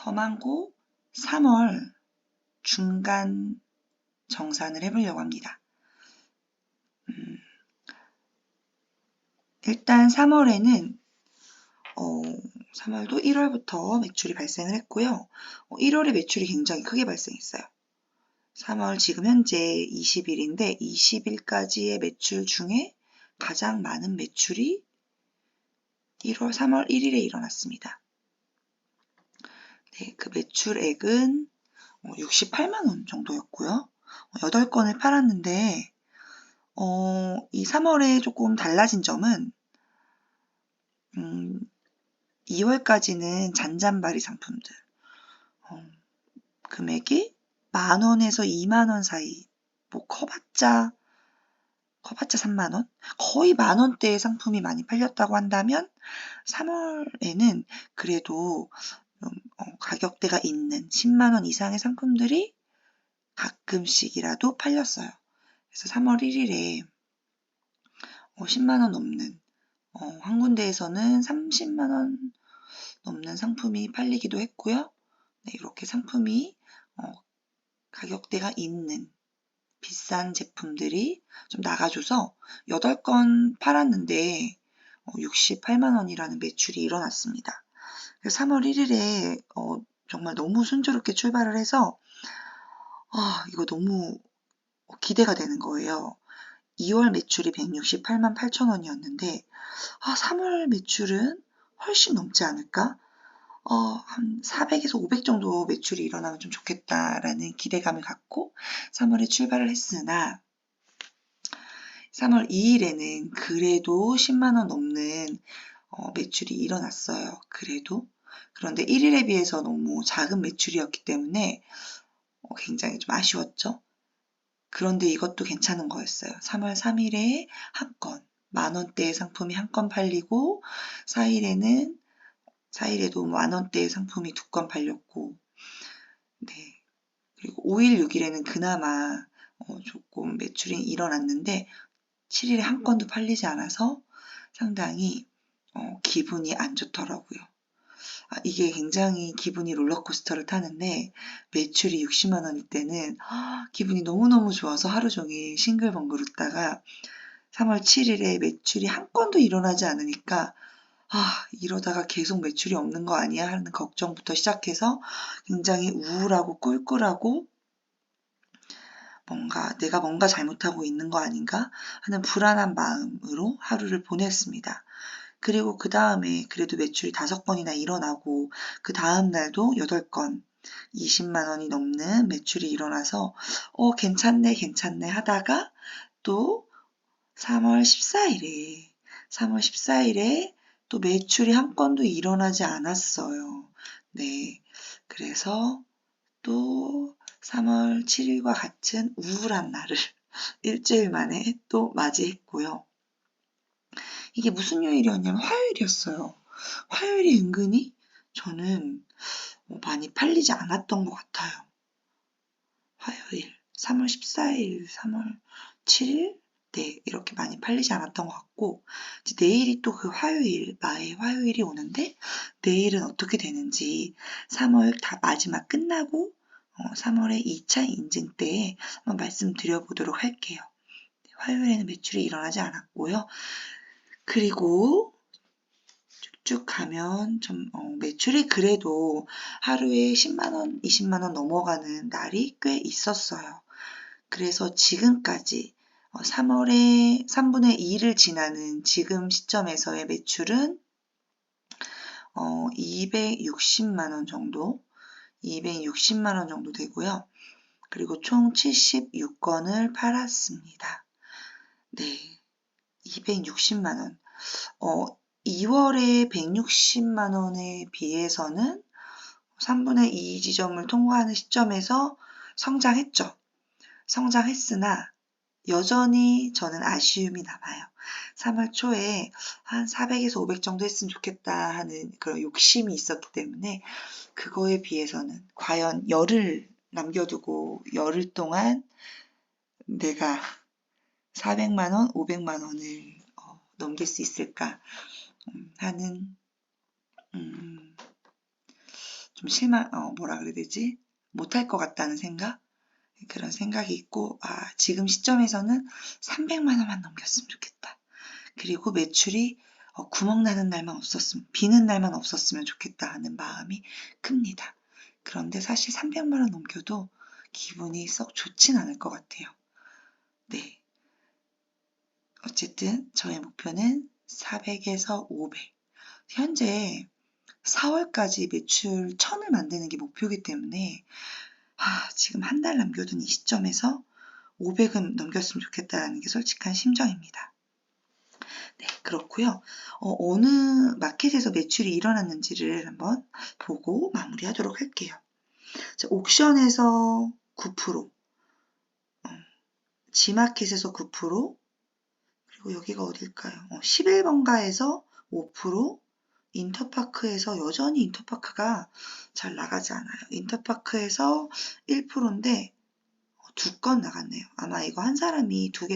서망고 3월 중간 정산을 해보려고 합니다. 일단 3월에는 3월도 1월부터 매출이 발생을 했고요. 1월에 매출이 굉장히 크게 발생했어요. 3월 지금 현재 20일인데 20일까지의 매출 중에 가장 많은 매출이 3월 1일에 일어났습니다. 네, 그 매출액은 68만 원 정도였고요. 8건을 팔았는데 이 3월에 조금 달라진 점은 2월까지는 잔잔바리 상품들 금액이 10,000원에서 20,000원 사이, 뭐 커봤자 3만원? 거의 만원대의 상품이 많이 팔렸다고 한다면 3월에는 그래도 가격대가 있는 10만원 이상의 상품들이 가끔씩이라도 팔렸어요. 그래서 3월 1일에 10만원 넘는 한 군데에서는 30만원 넘는 상품이 팔리기도 했고요. 네, 이렇게 상품이 가격대가 있는 비싼 제품들이 좀 나가줘서 8건 팔았는데 68만 원이라는 매출이 일어났습니다. 그래서 3월 1일에 정말 너무 순조롭게 출발을 해서 이거 너무 기대가 되는 거예요. 2월 매출이 168만 8천 원이었는데 3월 매출은 훨씬 넘지 않을까? 한 400에서 500 정도 매출이 일어나면 좀 좋겠다라는 기대감을 갖고 3월에 출발을 했으나 3월 2일에는 그래도 10만 원 넘는 매출이 일어났어요. 그런데 1일에 비해서 너무 작은 매출이었기 때문에 굉장히 좀 아쉬웠죠. 그런데 이것도 괜찮은 거였어요. 3월 3일에 한 건, 10,000원대의 상품이 한 건 팔리고 4일에도 10,000원대의 상품이 2건 팔렸고, 네. 그리고 5일, 6일에는 그나마 조금 매출이 일어났는데 7일에 한 건도 팔리지 않아서 상당히 기분이 안 좋더라고요. 이게 굉장히 기분이 롤러코스터를 타는데 매출이 60만 원일 때는 기분이 너무너무 좋아서 하루 종일 싱글벙글 웃다가 3월 7일에 매출이 한 건도 일어나지 않으니까 이러다가 계속 매출이 없는 거 아니야 하는 걱정부터 시작해서 굉장히 우울하고 꿀꿀하고 내가 뭔가 잘못하고 있는 거 아닌가 하는 불안한 마음으로 하루를 보냈습니다. 그리고 그 다음에 그래도 매출이 5건이나 일어나고 그 다음 날도 8건 20만 원이 넘는 매출이 일어나서 괜찮네 하다가 또 3월 14일에 또 매출이 한 건도 일어나지 않았어요. 네, 그래서 또 3월 7일과 같은 우울한 날을 일주일 만에 또 맞이했고요. 이게 무슨 요일이었냐면 화요일이었어요. 화요일이 은근히 저는 많이 팔리지 않았던 것 같아요. 화요일, 3월 14일, 3월 7일? 네, 이렇게 많이 팔리지 않았던 것 같고, 이제 내일이 또 그 나의 화요일이 오는데, 내일은 어떻게 되는지 3월 다 마지막 끝나고 3월의 2차 인증 때에 한번 말씀드려보도록 할게요. 화요일에는 매출이 일어나지 않았고요. 그리고 쭉 가면 좀 매출이 그래도 하루에 10만원, 20만원 넘어가는 날이 꽤 있었어요. 그래서 지금까지 3월에 3분의 2를 지나는 지금 시점에서의 매출은 260만원 정도 되고요. 그리고 총 76건을 팔았습니다. 네, 260만원. 2월에 160만 원에 비해서는 3분의 2 지점을 통과하는 시점에서 성장했으나 여전히 저는 아쉬움이 남아요. 3월 초에 한 400에서 500 정도 했으면 좋겠다 하는 그런 욕심이 있었기 때문에 그거에 비해서는 과연 열흘 남겨두고 열흘 동안 내가 400만 원, 500만 원을 넘길 수 있을까 하는 좀 좀 뭐라 그래야 되지? 못할 것 같다는 생각? 그런 생각이 있고, 지금 시점에서는 300만 원만 넘겼으면 좋겠다. 그리고 매출이 구멍 나는 날만 없었으면, 비는 날만 없었으면 좋겠다 하는 마음이 큽니다. 그런데 사실 300만 원 넘겨도 기분이 썩 좋진 않을 것 같아요. 네. 어쨌든 저의 목표는 400에서 500. 현재 4월까지 매출 1000을 만드는 게 목표이기 때문에 지금 한 달 남겨둔 이 시점에서 500은 넘겼으면 좋겠다는 게 솔직한 심정입니다. 네, 그렇고요. 어느 마켓에서 매출이 일어났는지를 한번 보고 마무리하도록 할게요. 자, 옥션에서 9%, 지마켓에서 9%, 그리고 여기가 어딜까요? 11번가에서 5%, 인터파크에서 여전히 인터파크가 잘 나가지 않아요. 인터파크에서 1%인데 두 건 나갔네요. 아마 이거 한 사람이 두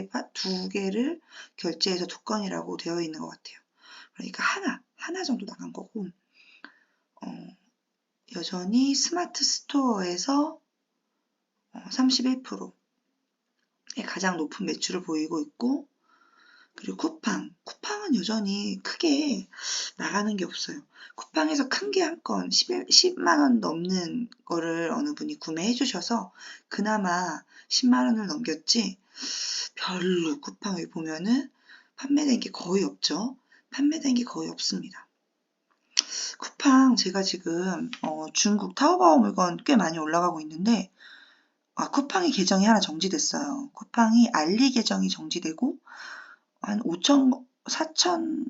개를 결제해서 두 건이라고 되어 있는 것 같아요. 그러니까 하나 정도 나간 거고, 여전히 스마트 스토어에서 31%의 가장 높은 매출을 보이고 있고, 그리고 쿠팡은 여전히 크게 나가는 게 없어요. 쿠팡에서 큰 게 한 건 10만 원 넘는 거를 어느 분이 구매해 주셔서 그나마 10만 원을 넘겼지, 별로 쿠팡에 보면은 판매된 게 거의 없죠. 판매된 게 거의 없습니다. 쿠팡 제가 지금 중국 타오바오 물건 꽤 많이 올라가고 있는데, 쿠팡이 계정이 하나 정지됐어요. 쿠팡이 알리 계정이 정지되고 한 5천, 4천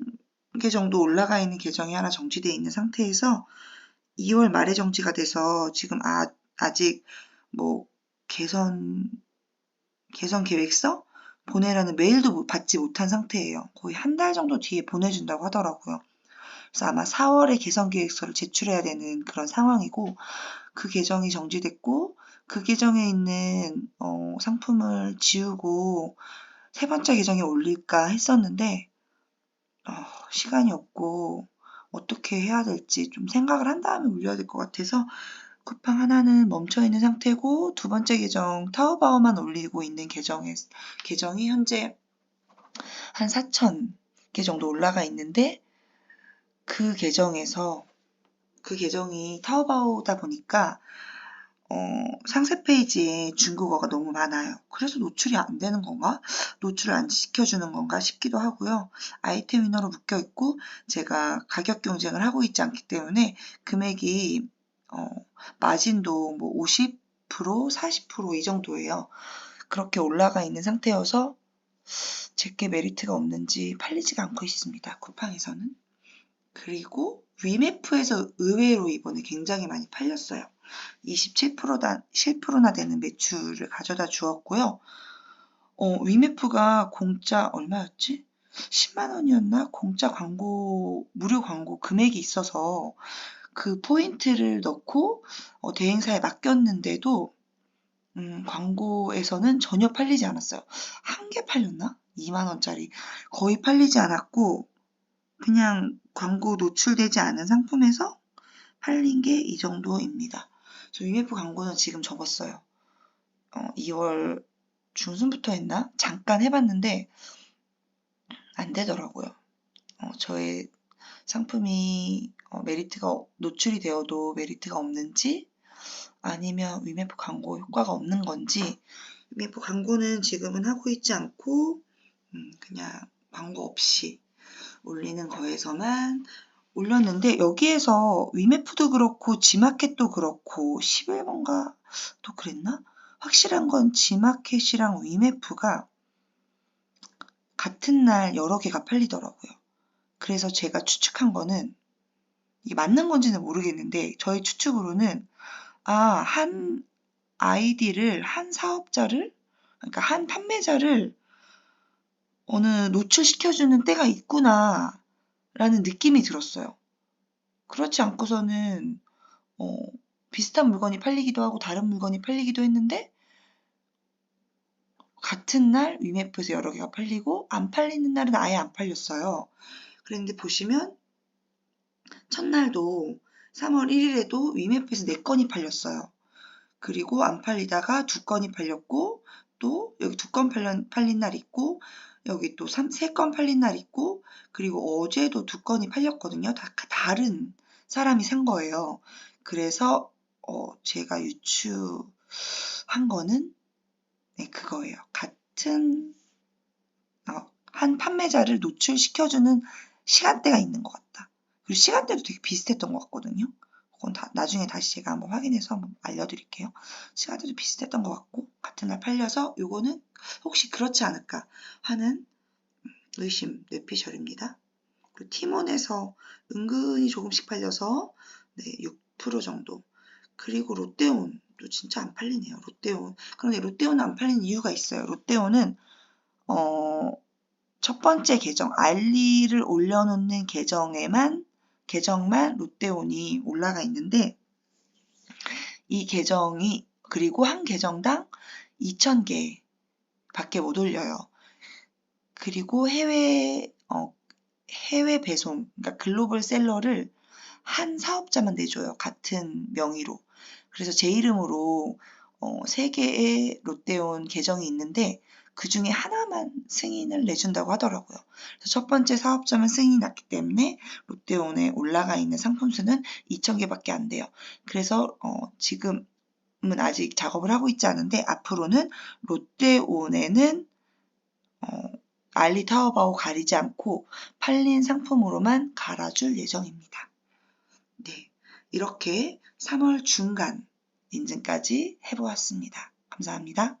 개 정도 올라가 있는 계정이 하나 정지되어 있는 상태에서 2월 말에 정지가 돼서 지금 아직 뭐 개선 계획서 보내라는 메일도 받지 못한 상태예요. 거의 한 달 정도 뒤에 보내준다고 하더라고요. 그래서 아마 4월에 개선 계획서를 제출해야 되는 그런 상황이고, 그 계정이 정지됐고 그 계정에 있는 상품을 지우고 세 번째 계정에 올릴까 했었는데 시간이 없고 어떻게 해야 될지 좀 생각을 한 다음에 올려야 될 것 같아서 쿠팡 하나는 멈춰 있는 상태고, 두 번째 계정 타오바오만 올리고 있는 계정이 현재 한 4,000개 정도 올라가 있는데, 그 계정이 타오바오다 보니까 상세 페이지에 중국어가 너무 많아요. 그래서 노출이 안 되는 건가? 노출을 안 시켜주는 건가 싶기도 하고요. 아이템 위너로 묶여 있고 제가 가격 경쟁을 하고 있지 않기 때문에 금액이 마진도 뭐 50%, 40% 이 정도예요. 그렇게 올라가 있는 상태여서 제게 메리트가 없는지 팔리지가 않고 있습니다. 쿠팡에서는. 그리고 위메프에서 의외로 이번에 굉장히 많이 팔렸어요. 27%나 되는 매출을 가져다 주었고요. 위메프가 공짜 얼마였지? 10만 원이었나? 공짜 무료 광고 금액이 있어서 그 포인트를 넣고 대행사에 맡겼는데도 광고에서는 전혀 팔리지 않았어요. 한 개 팔렸나? 2만 원짜리. 거의 팔리지 않았고, 그냥 광고 노출되지 않은 상품에서 팔린 게 이 정도입니다. 저 위메프 광고는 지금 접었어요. 2월 중순부터 했나? 잠깐 해봤는데 안 되더라고요. 저의 상품이 메리트가 노출이 되어도 메리트가 없는지, 아니면 위메프 광고 효과가 없는 건지. 위메프 광고는 지금은 하고 있지 않고 그냥 광고 없이 올리는 거에서만 올렸는데, 여기에서 위메프도 그렇고 지마켓도 그렇고 11번가 또 그랬나? 확실한 건 지마켓이랑 위메프가 같은 날 여러 개가 팔리더라고요. 그래서 제가 추측한 거는, 이게 맞는 건지는 모르겠는데 저희 추측으로는 한 아이디를, 한 사업자를, 그러니까 한 판매자를 어느 노출시켜주는 때가 있구나 라는 느낌이 들었어요. 그렇지 않고서는 비슷한 물건이 팔리기도 하고 다른 물건이 팔리기도 했는데, 같은 날 위메프에서 여러 개가 팔리고 안 팔리는 날은 아예 안 팔렸어요. 그런데 보시면 첫날도 3월 1일에도 위메프에서 4건이 팔렸어요. 그리고 안 팔리다가 2건이 팔렸고, 또 여기 2건 팔린 날 있고, 여기 또 3건 팔린 날 있고, 그리고 어제도 2건이 팔렸거든요. 다 다른 사람이 산 거예요. 그래서 제가 유추한 거는 그거예요. 같은 한 판매자를 노출시켜주는 시간대가 있는 것 같다. 그리고 시간대도 되게 비슷했던 것 같거든요. 그건 나중에 다시 제가 한번 확인해서 한번 알려드릴게요. 시간대도 비슷했던 것 같고 같은 날 팔려서 요거는 혹시 그렇지 않을까 하는 의심 뇌피셜입니다. 그리고 티몬에서 은근히 조금씩 팔려서 6% 정도. 그리고 롯데온도 진짜 안 팔리네요. 롯데온. 그런데 롯데온은 안 팔리는 이유가 있어요. 롯데온은 첫 번째 계정 알리를 올려놓는 계정만 롯데온이 올라가 있는데 이 계정이 그리고 한 계정당 2,000개 밖에 못 올려요. 그리고 해외 배송, 그러니까 글로벌 셀러를 한 사업자만 내줘요. 같은 명의로. 그래서 제 이름으로 3개의 롯데온 계정이 있는데 그 중에 하나만 승인을 내준다고 하더라고요. 그래서 첫 번째 사업자만 승인이 났기 때문에 롯데온에 올라가 있는 상품 수는 2,000개밖에 안 돼요. 그래서 지금은 아직 작업을 하고 있지 않은데 앞으로는 롯데온에는 알리 타오바오 가리지 않고 팔린 상품으로만 갈아줄 예정입니다. 네, 이렇게 3월 중간 인증까지 해보았습니다. 감사합니다.